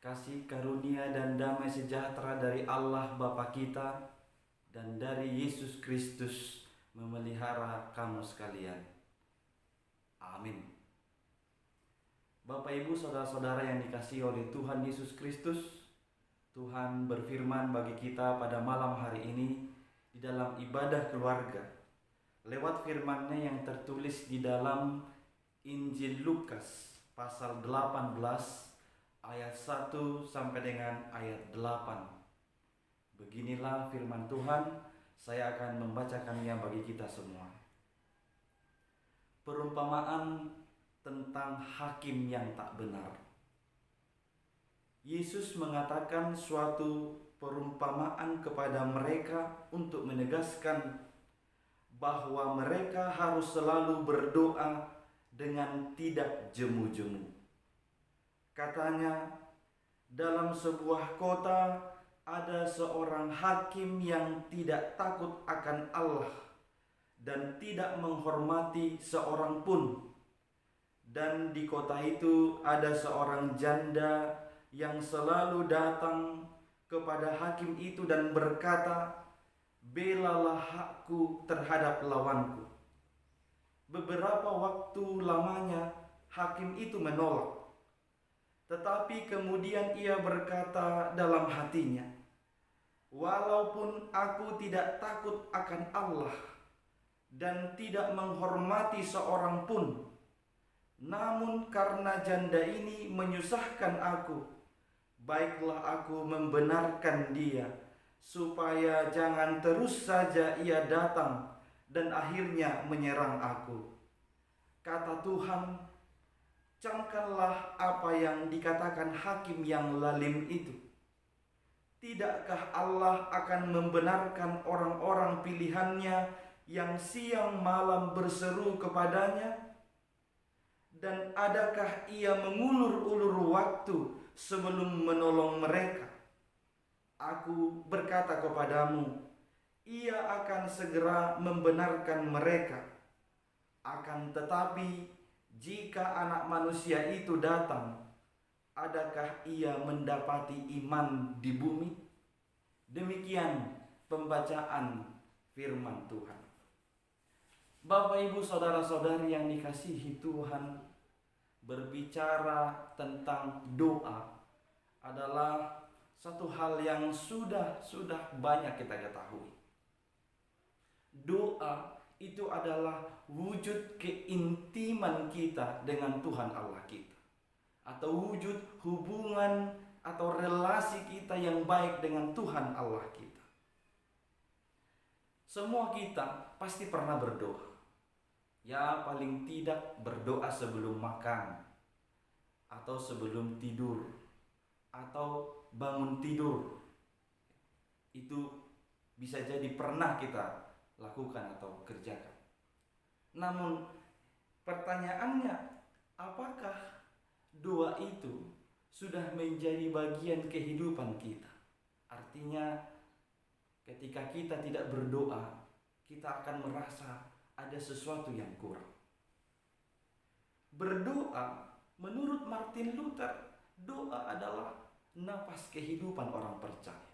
Kasih karunia dan damai sejahtera dari Allah Bapa kita dan dari Yesus Kristus memelihara kamu sekalian. Amin. Bapak, Ibu, saudara-saudara yang dikasihi oleh Tuhan Yesus Kristus, Tuhan berfirman bagi kita pada malam hari ini di dalam ibadah keluarga lewat firman-Nya yang tertulis di dalam Injil Lukas pasal 18 ayat 1 sampai dengan ayat 8. Beginilah firman Tuhan, saya akan membacakannya bagi kita semua. Perumpamaan tentang hakim yang tak benar. Yesus mengatakan suatu perumpamaan kepada mereka untuk menegaskan bahwa mereka harus selalu berdoa dengan tidak jemu-jemu. Katanya, dalam sebuah kota ada seorang hakim yang tidak takut akan Allah dan tidak menghormati seorang pun. Dan di kota itu ada seorang janda yang selalu datang kepada hakim itu dan berkata, "Belalah hakku terhadap lawanku." Beberapa waktu lamanya hakim itu menolak. Tetapi kemudian ia berkata dalam hatinya, "Walaupun aku tidak takut akan Allah dan tidak menghormati seorang pun, namun karena janda ini menyusahkan aku, baiklah aku membenarkan dia, supaya jangan terus saja ia datang dan akhirnya menyerang aku." Kata Tuhan, camkanlah apa yang dikatakan hakim yang lalim itu. Tidakkah Allah akan membenarkan orang-orang pilihannya yang siang malam berseru kepadanya? Dan adakah ia mengulur-ulur waktu sebelum menolong mereka? Aku berkata kepadamu, ia akan segera membenarkan mereka. Akan tetapi jika Anak Manusia itu datang, adakah ia mendapati iman di bumi? Demikian pembacaan firman Tuhan. Bapak, Ibu, saudara-saudari yang dikasihi Tuhan, berbicara tentang doa adalah satu hal yang sudah banyak kita ketahui. Doa itu adalah wujud keintiman kita dengan Tuhan Allah kita, atau wujud hubungan atau relasi kita yang baik dengan Tuhan Allah kita. Semua kita pasti pernah berdoa. Ya, paling tidak berdoa sebelum makan, atau sebelum tidur, atau bangun tidur. Itu bisa jadi pernah kita lakukan atau kerjakan. Namun pertanyaannya, apakah doa itu sudah menjadi bagian kehidupan kita? Artinya ketika kita tidak berdoa, kita akan merasa ada sesuatu yang kurang. Berdoa, menurut Martin Luther, doa adalah nafas kehidupan orang percaya.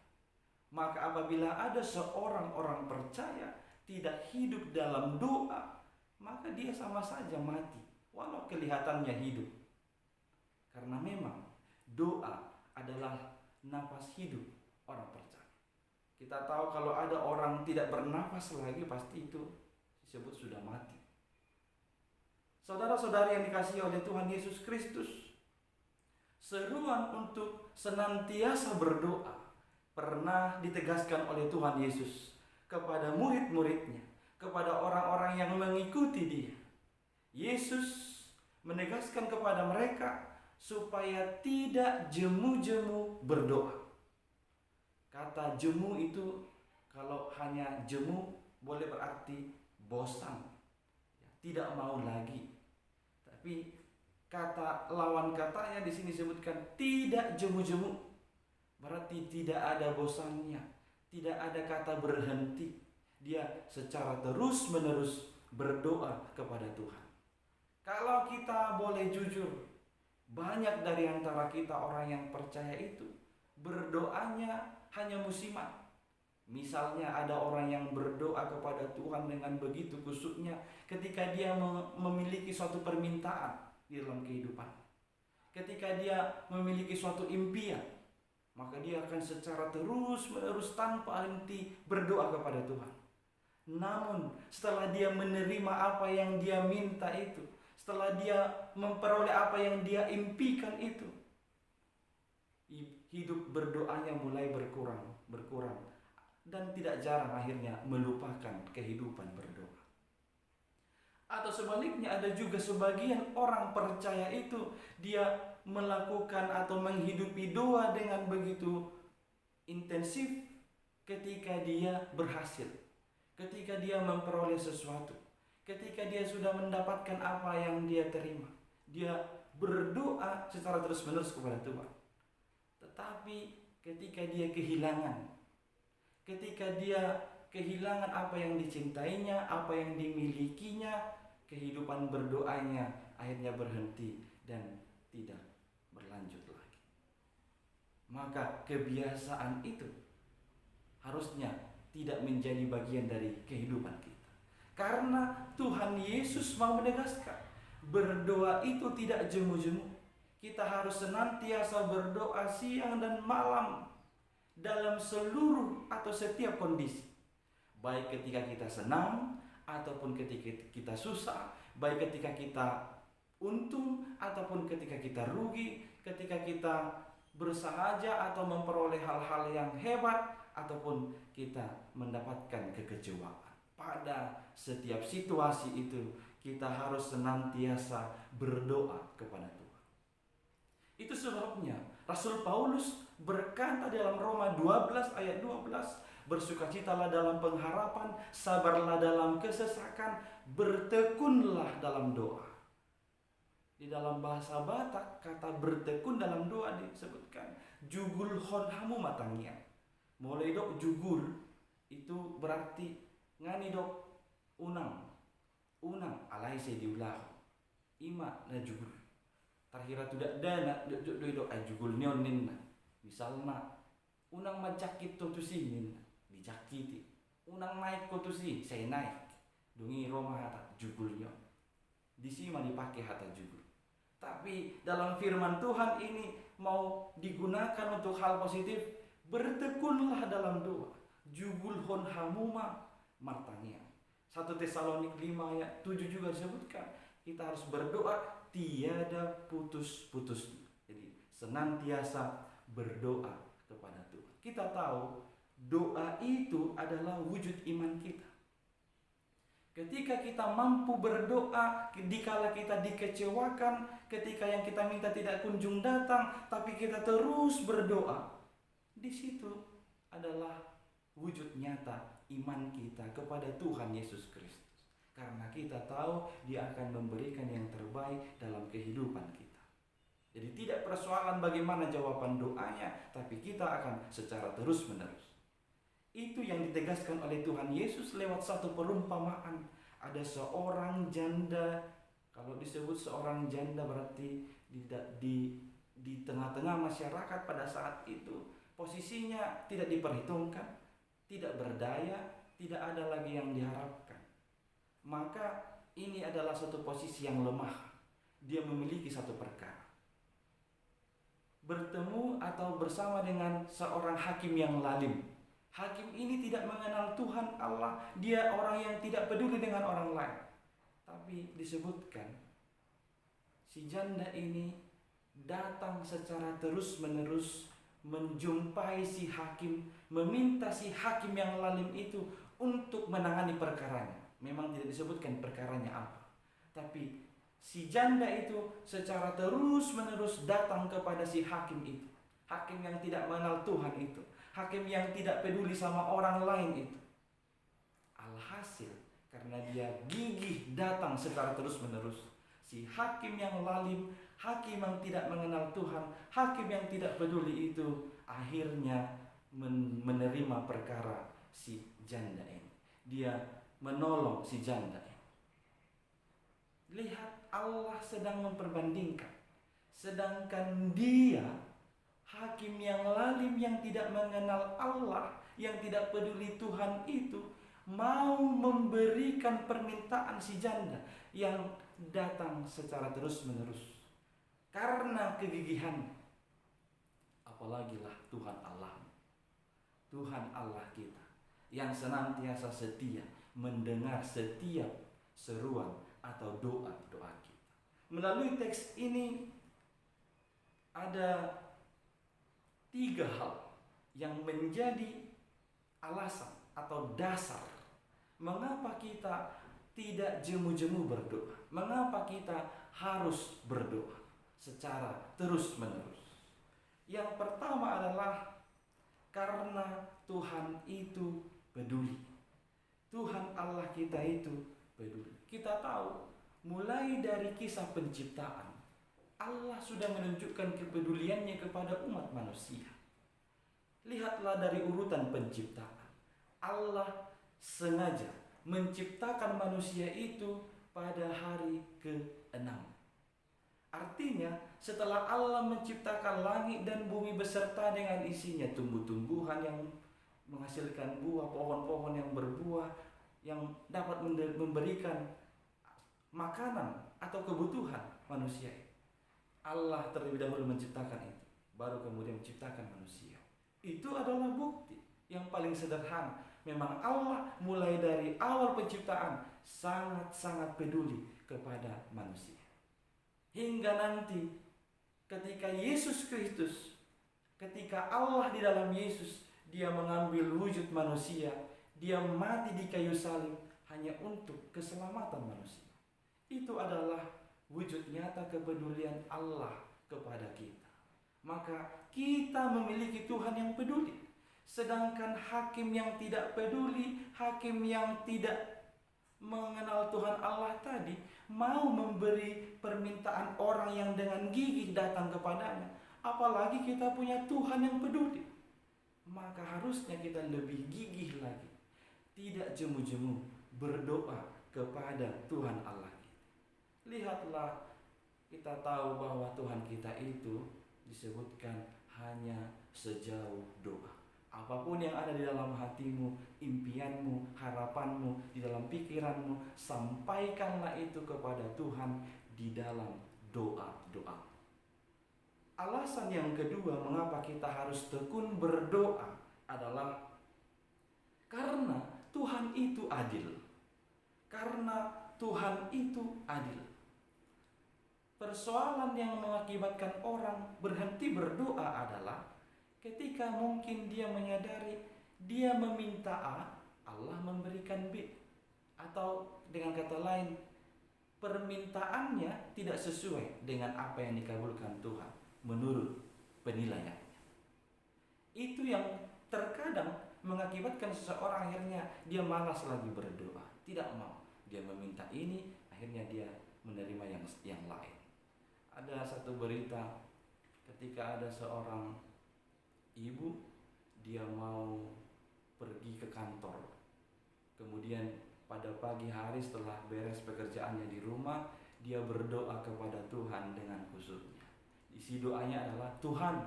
Maka apabila ada seorang orang percaya tidak hidup dalam doa, maka dia sama saja mati, walau kelihatannya hidup. Karena memang doa adalah nafas hidup orang percaya. Kita tahu kalau ada orang tidak bernafas lagi, pasti itu disebut sudah mati. Saudara-saudari yang dikasihi oleh Tuhan Yesus Kristus, seruan untuk senantiasa berdoa pernah ditegaskan oleh Tuhan Yesus kepada murid-muridnya, kepada orang-orang yang mengikuti dia. Yesus menegaskan kepada mereka supaya tidak jemu-jemu berdoa. Kata jemu itu, kalau hanya jemu boleh berarti bosan, tidak mau lagi. Tapi kata lawan katanya di sini disebutkan tidak jemu-jemu, berarti tidak ada bosannya, tidak ada kata berhenti. Dia secara terus-menerus berdoa kepada Tuhan. Kalau kita boleh jujur, Banyak dari antara kita orang yang percaya itu berdoanya hanya musiman. Misalnya ada orang yang berdoa kepada Tuhan dengan begitu kusuknya ketika dia memiliki suatu permintaan di dalam kehidupan. Ketika dia memiliki suatu impian, maka dia akan secara terus-menerus tanpa henti berdoa kepada Tuhan. Namun setelah dia menerima apa yang dia minta itu, setelah dia memperoleh apa yang dia impikan itu, hidup berdoanya mulai berkurang dan tidak jarang akhirnya melupakan kehidupan berdoa. Atau sebaliknya, ada juga sebagian orang percaya itu dia melakukan atau menghidupi doa dengan begitu intensif ketika dia berhasil, ketika dia memperoleh sesuatu, ketika dia sudah mendapatkan apa yang dia terima. Dia berdoa secara terus-menerus kepada Tuhan. Tetapi ketika dia kehilangan apa yang dicintainya, apa yang dimilikinya, kehidupan berdoanya akhirnya berhenti dan tidak berlanjut lagi. Maka kebiasaan itu harusnya tidak menjadi bagian dari kehidupan kita. Karena Tuhan Yesus mau menegaskan, berdoa itu tidak jemu-jemu. Kita harus senantiasa berdoa siang dan malam dalam seluruh atau setiap kondisi. Baik ketika kita senang ataupun ketika kita susah, baik ketika kita untung ataupun ketika kita rugi, ketika kita bersahaja atau memperoleh hal-hal yang hebat ataupun kita mendapatkan kekecewaan. Pada setiap situasi itu kita harus senantiasa berdoa kepada Tuhan. Itu sebabnya Rasul Paulus berkata dalam Roma 12 ayat 12, bersukacitalah dalam pengharapan, sabarlah dalam kesesakan, bertekunlah dalam doa. Di dalam bahasa Batak, kata bertekun dalam doa disebutkan jugul honhamu matangnya. Mulai dok jugul itu berarti ngani dok unang alai se diulah ima na jugul. Tarhira tidak dana dok jugul nionin. Misalnya unang majakit to sinin dijakiti, unang naik ko to si saya naik dungi Roma hata jugulnya di sini mah dipakai hata jugul. Tapi dalam firman Tuhan ini mau digunakan untuk hal positif. Bertekunlah dalam doa, jugul hon hamuma martania. 1 Tesalonik 5 ayat 7 juga disebutkan kita harus berdoa tiada putus-putus. Jadi senantiasa berdoa kepada Tuhan. Kita tahu doa itu adalah wujud iman kita. Ketika kita mampu berdoa, dikala kita dikecewakan, ketika yang kita minta tidak kunjung datang, tapi kita terus berdoa, di situ adalah wujud nyata iman kita kepada Tuhan Yesus Kristus. Karena kita tahu Dia akan memberikan yang terbaik dalam kehidupan kita. Jadi tidak persoalan bagaimana jawaban doanya, tapi kita akan secara terus-menerus. Itu yang ditegaskan oleh Tuhan Yesus lewat satu perumpamaan. Ada seorang janda, kalau disebut seorang janda berarti di tengah-tengah masyarakat pada saat itu posisinya tidak diperhitungkan, tidak berdaya, tidak ada lagi yang diharapkan. Maka ini adalah satu posisi yang lemah. Dia memiliki satu perkara. Bertemu atau bersama dengan seorang hakim yang lalim. Hakim ini tidak mengenal Tuhan Allah. Dia orang yang tidak peduli dengan orang lain. Tapi disebutkan si janda ini datang secara terus-menerus menjumpai si hakim, meminta si hakim yang lalim itu untuk menangani perkaranya. Memang tidak disebutkan perkaranya apa. Tapi si janda itu secara terus-menerus datang kepada si hakim itu. Hakim yang tidak mengenal Tuhan itu. Hakim yang tidak peduli sama orang lain itu. Alhasil, karena dia gigih datang secara terus-menerus, si hakim yang lalim, hakim yang tidak mengenal Tuhan, hakim yang tidak peduli itu, akhirnya menerima perkara si janda ini. Dia menolong si janda ini. Lihat, Allah sedang memperbandingkan Sedangkan dia, hakim yang lalim yang tidak mengenal Allah, yang tidak peduli Tuhan itu, mau memberikan permintaan si janda yang datang secara terus-menerus karena kegigihan. Apalagi lah Tuhan Allah, Tuhan Allah kita yang senantiasa setia mendengar setiap seruan atau doa-doa kita. Melalui teks ini ada 3 hal yang menjadi alasan atau dasar mengapa kita tidak jemu-jemu berdoa, mengapa kita harus berdoa secara terus-menerus. Yang pertama adalah karena Tuhan itu peduli. Tuhan Allah kita itu peduli. Kita tahu mulai dari kisah penciptaan, Allah sudah menunjukkan kepeduliannya kepada umat manusia. Lihatlah dari urutan penciptaan. Allah sengaja menciptakan manusia itu pada hari ke-6. Artinya setelah Allah menciptakan langit dan bumi beserta dengan isinya, tumbuh-tumbuhan yang menghasilkan buah, pohon-pohon yang berbuah, yang dapat memberikan makanan atau kebutuhan manusia. Allah terlebih dahulu menciptakan itu, baru kemudian menciptakan manusia. Itu adalah bukti yang paling sederhana. Memang Allah mulai dari awal penciptaan sangat-sangat peduli kepada manusia. Hingga nanti ketika Yesus Kristus, ketika Allah di dalam Yesus, dia mengambil wujud manusia, dia mati di kayu salib hanya untuk keselamatan manusia. Itu adalah wujud nyata kepedulian Allah kepada kita. Maka kita memiliki Tuhan yang peduli. Sedangkan hakim yang tidak peduli, hakim yang tidak mengenal Tuhan Allah tadi, mau memberi permintaan orang yang dengan gigih datang kepadanya. Apalagi kita punya Tuhan yang peduli. Maka harusnya kita lebih gigih lagi, tidak jemu-jemu berdoa kepada Tuhan Allah. Lihatlah, kita tahu bahwa Tuhan kita itu disebutkan hanya sejauh doa. Apapun yang ada di dalam hatimu, impianmu, harapanmu, di dalam pikiranmu, sampaikanlah itu kepada Tuhan di dalam doa-doa. Alasan yang kedua mengapa kita harus tekun berdoa adalah karena Tuhan itu adil. Karena Tuhan itu adil. Persoalan yang mengakibatkan orang berhenti berdoa adalah ketika mungkin dia menyadari dia meminta A, Allah memberikan B. Atau dengan kata lain, permintaannya tidak sesuai dengan apa yang dikabulkan Tuhan menurut penilaiannya. Itu yang terkadang mengakibatkan seseorang akhirnya dia malas lagi berdoa, tidak mau. Dia meminta ini, akhirnya dia menerima yang lain. Ada satu berita ketika ada seorang ibu, dia mau pergi ke kantor. Kemudian pada pagi hari setelah beres pekerjaannya di rumah, dia berdoa kepada Tuhan dengan khusyuknya. Isi doanya adalah, Tuhan,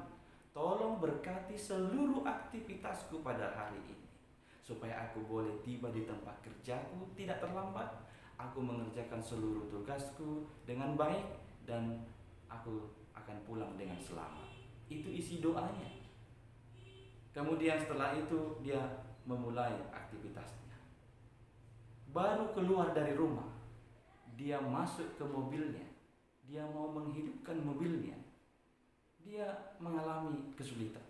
tolong berkati seluruh aktivitasku pada hari ini, supaya aku boleh tiba di tempat kerjaku tidak terlambat, aku mengerjakan seluruh tugasku dengan baik, dan aku akan pulang dengan selamat. Itu isi doanya. Kemudian setelah itu dia memulai aktivitasnya. Baru keluar dari rumah, dia masuk ke mobilnya, dia mau menghidupkan mobilnya, dia mengalami kesulitan.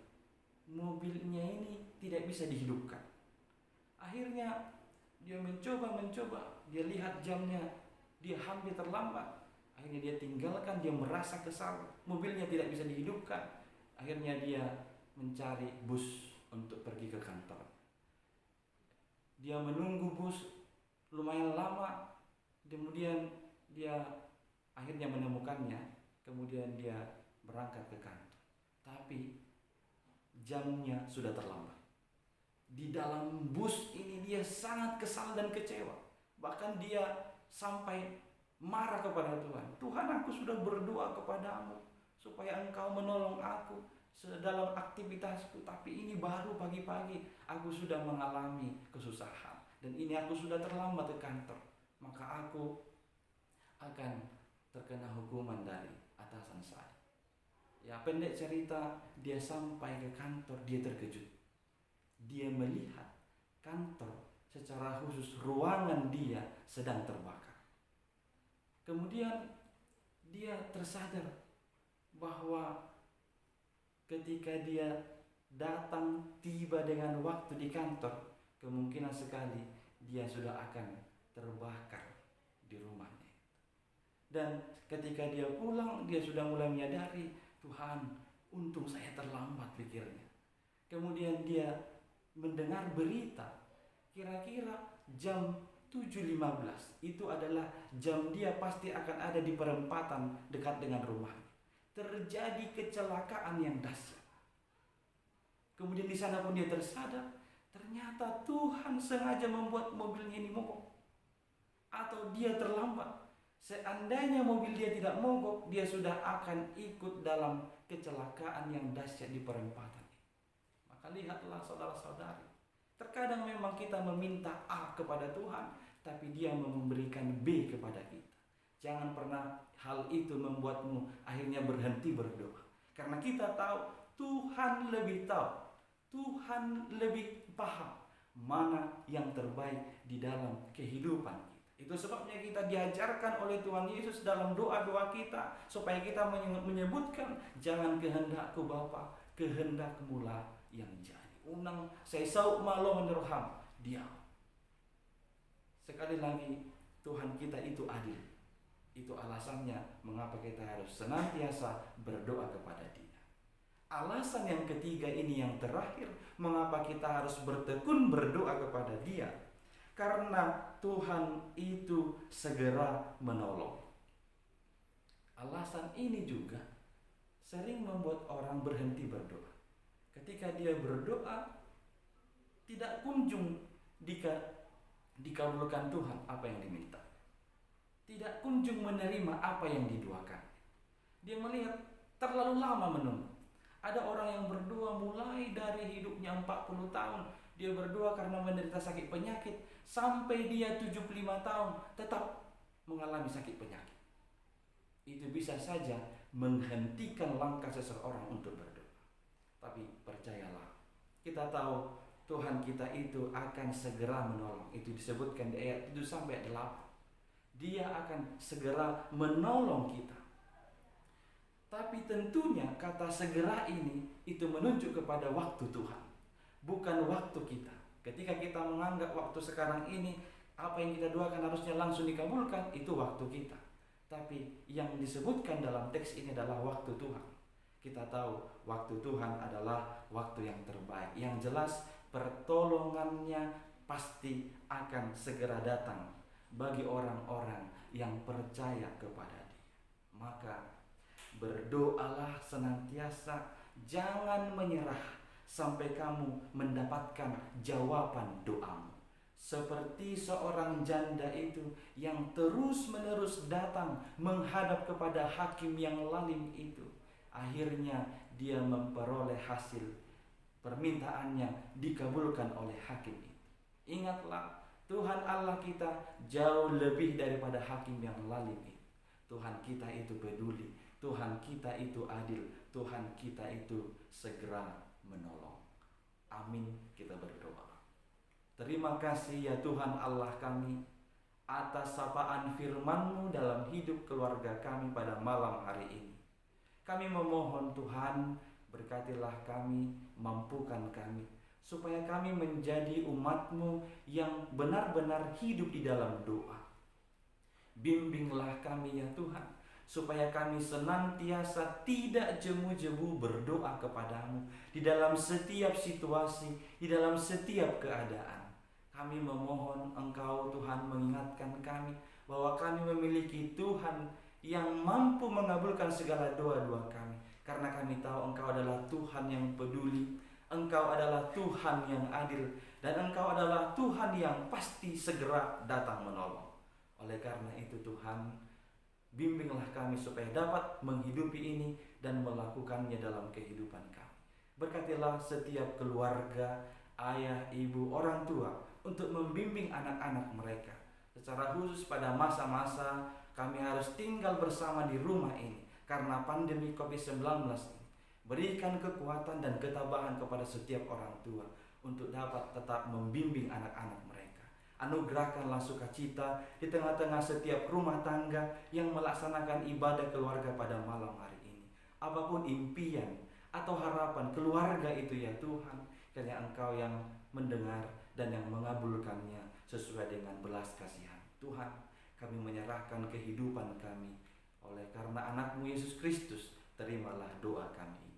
Mobilnya ini tidak bisa dihidupkan. Akhirnya dia mencoba, dia lihat jamnya, dia hampir terlambat. Akhirnya dia tinggalkan, dia merasa kesal, mobilnya tidak bisa dihidupkan. Akhirnya dia mencari bus untuk pergi ke kantor. Dia menunggu bus lumayan lama, kemudian dia akhirnya menemukannya, kemudian dia berangkat ke kantor. Tapi jamnya sudah terlambat. Di dalam bus ini dia sangat kesal dan kecewa. Bahkan dia sampai marah kepada Tuhan. Tuhan, aku sudah berdoa kepadamu supaya Engkau menolong aku dalam aktivitasku. Tapi ini baru pagi-pagi aku sudah mengalami kesusahan, dan ini aku sudah terlambat ke kantor, maka aku akan terkena hukuman dari atasan saya. Ya, pendek cerita, dia sampai ke kantor, dia terkejut. Dia melihat kantor secara khusus, ruangan dia sedang terbakar. Kemudian dia tersadar bahwa ketika dia datang tiba dengan waktu di kantor, kemungkinan sekali dia sudah akan terbakar di rumahnya. Dan ketika dia pulang, dia sudah mulai menyadari, Tuhan, untung saya terlambat, pikirnya. Kemudian dia mendengar berita, kira-kira jam 7.15, itu adalah jam dia pasti akan ada di perempatan dekat dengan rumahnya. Terjadi kecelakaan yang dahsyat. Kemudian di sana pun dia tersadar, ternyata Tuhan sengaja membuat mobilnya ini mogok, atau dia terlambat. Seandainya mobil dia tidak mogok, dia sudah akan ikut dalam kecelakaan yang dahsyat di perempatan. Maka lihatlah saudara-saudari, terkadang memang kita meminta A kepada Tuhan, tapi dia memberikan B kepada kita. Jangan pernah hal itu membuatmu akhirnya berhenti berdoa. Karena kita tahu Tuhan lebih tahu, Tuhan lebih paham mana yang terbaik di dalam kehidupan kita. Itu sebabnya kita diajarkan oleh Tuhan Yesus dalam doa-doa kita, supaya kita menyebutkan, jangan kehendakku Bapa, kehendakmu lah yang jadi. Unang saya sauk malo menerham dia. Sekali lagi, Tuhan kita itu adil. Itu alasannya mengapa kita harus senantiasa berdoa kepada Dia. Alasan yang ketiga ini yang terakhir, mengapa kita harus bertekun berdoa kepada Dia. Karena Tuhan itu segera menolong. Alasan ini juga sering membuat orang berhenti berdoa. Ketika dia berdoa, tidak kunjung dikabulkan Tuhan apa yang diminta. Tidak kunjung menerima apa yang didoakan. Dia melihat terlalu lama menunggu. Ada orang yang berdoa mulai dari hidupnya 40 tahun. Dia berdoa karena menderita sakit penyakit, sampai dia 75 tahun tetap mengalami sakit penyakit. Itu bisa saja menghentikan langkah seseorang untuk berdoa. Tapi percayalah, kita tahu Tuhan kita itu akan segera menolong. Itu disebutkan di ayat 7 sampai 8. Dia akan segera menolong kita. Tapi tentunya kata segera ini itu menunjuk kepada waktu Tuhan, bukan waktu kita. Ketika kita menganggap waktu sekarang ini, apa yang kita doakan harusnya langsung dikabulkan, itu waktu kita. Tapi yang disebutkan dalam teks ini adalah waktu Tuhan. Kita tahu waktu Tuhan adalah waktu yang terbaik. Yang jelas pertolongannya pasti akan segera datang bagi orang-orang yang percaya kepada Dia. Maka berdoalah senantiasa, jangan menyerah sampai kamu mendapatkan jawaban doamu. Seperti seorang janda itu yang terus-menerus datang menghadap kepada hakim yang lalim itu. Akhirnya dia memperoleh hasil permintaannya dikabulkan oleh hakim itu. Ingatlah, Tuhan Allah kita jauh lebih daripada hakim yang lalim itu. Tuhan kita itu peduli, Tuhan kita itu adil, Tuhan kita itu segera menolong. Amin, kita berdoa. Terima kasih ya Tuhan Allah kami atas sapaan firman-Mu dalam hidup keluarga kami pada malam hari ini. Kami memohon Tuhan, berkatilah kami, mampukan kami, supaya kami menjadi umat-Mu yang benar-benar hidup di dalam doa. Bimbinglah kami ya Tuhan, supaya kami senantiasa tidak jemu-jemu berdoa kepadamu di dalam setiap situasi, di dalam setiap keadaan. Kami memohon Engkau Tuhan mengingatkan kami bahwa kami memiliki Tuhan yang mampu mengabulkan segala doa-doa kami. Karena kami tahu Engkau adalah Tuhan yang peduli, Engkau adalah Tuhan yang adil, dan Engkau adalah Tuhan yang pasti segera datang menolong. Oleh karena itu Tuhan, Bimbinglah kami supaya dapat menghidupi ini dan melakukannya dalam kehidupan kami. Berkatilah setiap keluarga, ayah, ibu, orang tua untuk membimbing anak-anak mereka. Secara khusus pada masa-masa kami harus tinggal bersama di rumah ini karena pandemi COVID-19 ini. Berikan kekuatan dan ketabahan kepada setiap orang tua untuk dapat tetap membimbing anak-anak mereka. Anugerahkanlah sukacita di tengah-tengah setiap rumah tangga yang melaksanakan ibadah keluarga pada malam hari ini. Apapun impian atau harapan keluarga itu ya Tuhan, kiranya Engkau yang mendengar dan yang mengabulkannya sesuai dengan belas kasihan. Tuhan, kami menyerahkan kehidupan kami oleh karena anak-Mu Yesus Kristus, terimalah doa kami.